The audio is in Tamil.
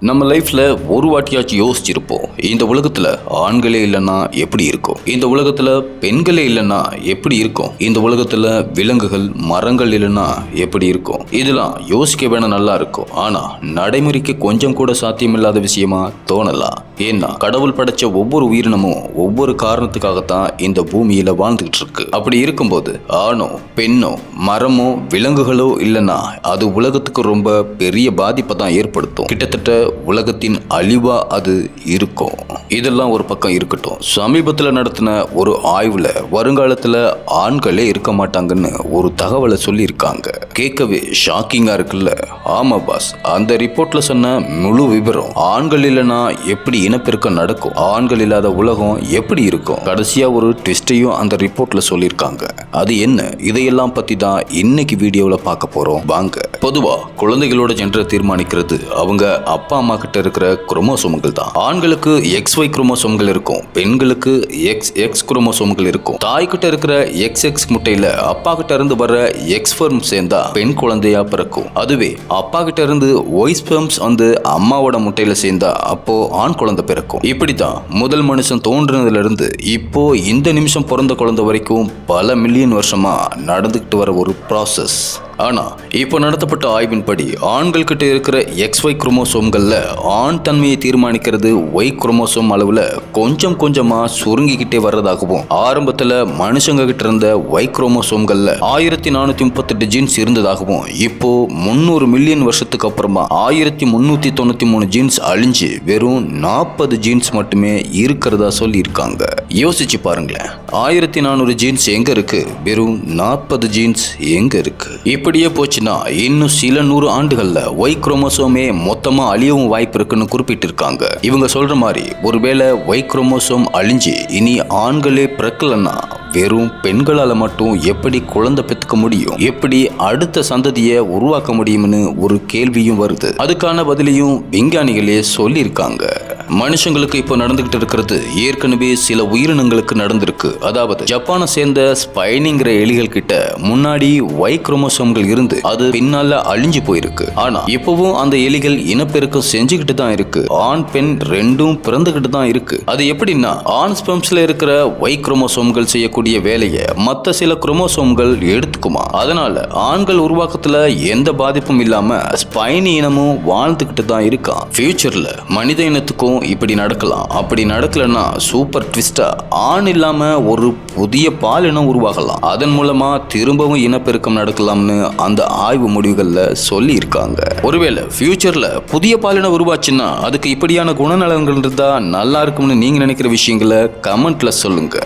நம்ம லைஃப்ல ஒரு வாட்டியாச்சும் யோசிச்சிருப்போம், இந்த உலகத்துல ஆண்களே இல்லைன்னா எப்படி இருக்கும், இந்த உலகத்துல பெண்களே இல்லைன்னா எப்படி இருக்கும், இந்த உலகத்துல விலங்குகள் மரங்கள் இல்லைன்னா எப்படி இருக்கும். இதெல்லாம் யோசிக்க வேணா நல்லா இருக்கும், ஆனா நடைமுறைக்கு கொஞ்சம் கூட சாத்தியமில்லாத விஷயமா தோணலாம். ஏன்னா கடவுள் படைச்ச ஒவ்வொரு உயிரினமும் ஒவ்வொரு காரணத்துக்காகத்தான் இந்த பூமியில வாழ்ந்துகிட்டு இருக்கு. அப்படி இருக்கும்போது ஆணோ பெண்ணோ மரமோ விலங்குகளோ இல்லைன்னா அது உலகத்துக்கு ரொம்ப பெரிய பாதிப்பை தான் ஏற்படுத்தும். கிட்டத்தட்ட உலகத்தின் அழிவா அது இருக்கும். இதெல்லாம் ஒரு பக்கம் இருக்கட்டும், சமீபத்தில் நடத்தின ஒரு ஆய்வுல வருங்காலத்துல ஆண்களே இருக்க மாட்டாங்கன்னு ஒரு தகவலை சொல்லியிருக்காங்க. கேட்கவே ஷாக்கிங்கா இருக்குல்ல? ஆமா பாஸ், அந்த ரிப்போர்ட்ல சொன்ன முழு விவரம், ஆண்கள் இல்லைன்னா எப்படி இனப்பெருக்கம் நடக்கும், ஆண்கள் இல்லாத உலகம் எப்படி இருக்கும், கடைசியா ஒரு ட்விஸ்டையும் அந்த ரிப்போர்ட்ல சொல்லியிருக்காங்க. அது என்ன, இதையெல்லாம் பத்தி தான் இன்னைக்கு வீடியோல பார்க்க போறோம். வாங்க. பொதுவா குழந்தைகளோட ஜெண்டரை தீர்மானிக்கிறது அவங்க அப்பா அம்மா கிட்ட இருக்கிற குரோமோசோம்கள் தான். ஆண்களுக்கு XY குரோமோசோம்கள் இருக்கும், பெண்களுக்கு XX குரோமோசோம்கள் இருக்கும். தாய் கிட்ட இருக்கிற XX முட்டையில அப்பா கிட்ட இருந்து வர்ற X ஸ்பெர்ம் சேர்ந்தா பெண் குழந்தையா பிறக்கும். அதுவே அப்பா கிட்ட இருந்து Y ஸ்பெர்ம்ஸ் வந்து அம்மாவோட முட்டையில சேர்ந்தா அப்போ ஆண் குழந்தை பிறக்கும். இப்படித்தான் முதல் மனுஷன் தோன்றினதுல இருந்து இப்போ இந்த நிமிஷம் பிறந்த குழந்தை வரைக்கும் பல மில்லியன் வருஷமா நடந்துகிட்டு வர ஒரு ப்ராசஸ். ஆனா இப்போ நடத்தப்பட்ட ஆய்வின்படி ஆண்கள் கிட்ட இருக்கிற XY குரோமோசோம்கள்ல ஆண் தன்மையை தீர்மானிக்கிறது Y குரோமோசோம் அளவுல கொஞ்சம் கொஞ்சமா சுருங்கிக்கிட்டே வர்றதாகவும், ஆரம்பத்துல மனுஷங்க கிட்ட இருந்த Y குரோமோசோம்கள்ல 1438 ஜீன்ஸ் இருந்ததாகவும், இப்போ 300 மில்லியன் வருஷத்துக்கு அப்புறமா 1393 ஜீன்ஸ் அழிஞ்சு வெறும் 40 ஜீன்ஸ் மட்டுமே இருக்கிறதா சொல்லி இருக்காங்க. யோசிச்சு பாருங்களேன், 1400 ஜீன்ஸ் எங்க இருக்கு, வெறும் 40 ஜீன்ஸ் எங்க இருக்கு? இப்படியே போச்சுன்னா இன்னும் சில 100 ஆண்டுகள்ல Y குரோமோசோமே மொத்தமா அழியவும் வாய்ப்பு இருக்குன்னு குறிப்பிட்டிருக்காங்க. இவங்க சொல்ற மாதிரி ஒருவேளை Y குரோமோசோம் அழிஞ்சு இனி ஆண்களே பிறக்கலன்னா வெறும் பெண்களால மட்டும் எப்படி குழந்தை பெற்றுக்க முடியும், எப்படி அடுத்த சந்ததியை உருவாக்க முடியும்னு ஒரு கேள்வியும் வருது. அதுக்கான பதிலையும் விஞ்ஞானிகளே சொல்லியிருக்காங்க. மனுஷங்களுக்கு இப்போ நடந்துகிட்டு இருக்கிறது ஏற்கனவே சில உயிரினங்களுக்கு நடந்திருக்கு. அதாவது ஜப்பானை சேர்ந்த ஸ்பைனிங்கிற எலிகள் கிட்ட முன்னாடி Y குரோமோசோம்கள் இருந்து அது பின்னால அழிஞ்சு போயிருக்கு. ஆனா இப்பவும் அந்த எலிகள் இனப்பெருக்கம் செஞ்சுக்கிட்டு தான் இருக்கு. ஆண் பெண் ரெண்டும் பிறந்துகிட்டு தான் இருக்கு. அது எப்படின்னா, ஆண் ஸ்பெர்ம்ஸ்ல இருக்கிற Y குரோமோசோம்கள் செய்யக்கூடிய வேலையை மற்ற சில குரோமோசோம்கள் எடுத்துக்குமா. அதனால ஆண்கள் உருவாக்கத்துல எந்த பாதிப்பும் இல்லாம ஸ்பைனி இனமும் வாழ்ந்துகிட்டு தான் இருக்கான். ஃபியூச்சர்ல மனித இனத்துக்கும் இப்படி நடக்கலாம். அப்படி நடக்கலன்னா சூப்பர் ட்விஸ்டா ஆண் இல்லாம ஒரு புதிய பாலினம் உருவாகலாம். அதன் மூலமா திரும்பவும் இனப்பெருக்கம் நடக்கலாம்னு அந்த ஆய்வு முடிவுகள்ல சொல்லி இருக்காங்க. ஒருவேளை ஃபியூச்சர்ல புதிய பாலினம் உருவாச்சுன்னா அதுக்கு இப்படியான குணநலன்கள் இருந்தா நல்லா இருக்கும்னு நீங்க நினைக்கிற விஷயங்களை கமெண்ட்ல சொல்லுங்க.